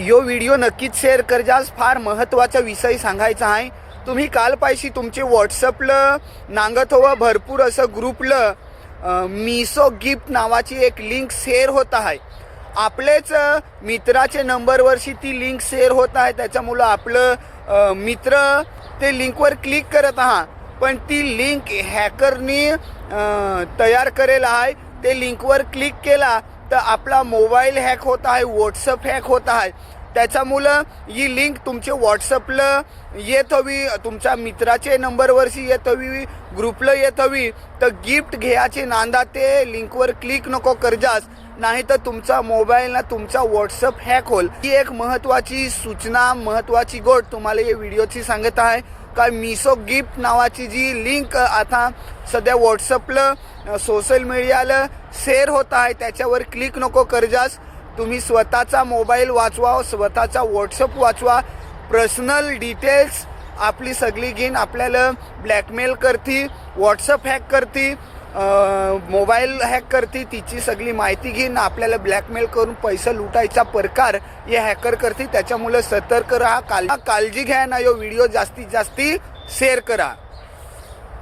यो video नक्कीच share करजास. फार महत्त्वाचा विषय सांगायचा आहे. तुम्ही काल पायशी तुमचे व्हॉट्सअपला नांगत हवं भरपूर असं ग्रुपला मीसो गिफ्ट नावाची एक लिंक शेअर होत आहे. आपलेच मित्राचे नंबरवरशी ती लिंक शेअर होत आहे. त्याच्यामुळं आपलं मित्र ते लिंकवर क्लिक करत आहात, पण ती लिंक हॅकरनी तयार करेल आहे. ते लिंकवर क्लिक केला तर आपला मोबाईल हॅक होत आहे, व्हॉट्सअप हॅक होत आहे. त्याच्यामुळं ही लिंक तुमच्या व्हॉट्सअपला येत हवी, तुमच्या मित्राचे नंबरवरशी येत हवी, ग्रुपला येत हवी. तर गिफ्ट घ्यायचे नांदा ते लिंकवर क्लिक नको करजास, नाही तर तुमचा मोबाईल ना तुमचा व्हॉट्सअप हॅक होईल. ही एक महत्त्वाची सूचना, महत्त्वाची गोष्ट तुम्हाला या व्हिडिओची सांगत आहे. का मीसो गिफ्ट नावाची जी लिंक आता सध्या व्हॉट्सअपला सोशल मीडियाला शेअर होत आहे, त्याच्यावर क्लिक नको करजास. तुम्ही स्वतःचा मोबाईल वाचवा, स्वतःचा व्हॉट्सअप वाचवा. पर्सनल डिटेल्स आपली सगळी घेऊन आपल्याला ब्लॅकमेल करती, व्हॉट्सअप हॅक करती, मोबाईल हॅक करती. तिची सगळी माहिती घेऊन आपल्याला ब्लॅकमेल करून पैसा लुटायचा प्रकार हे हॅकर करते. त्याच्यामुळे सतर्क राहा, काळजी घ्या ना. यो व्हिडिओ जास्तीत जास्त शेअर करा.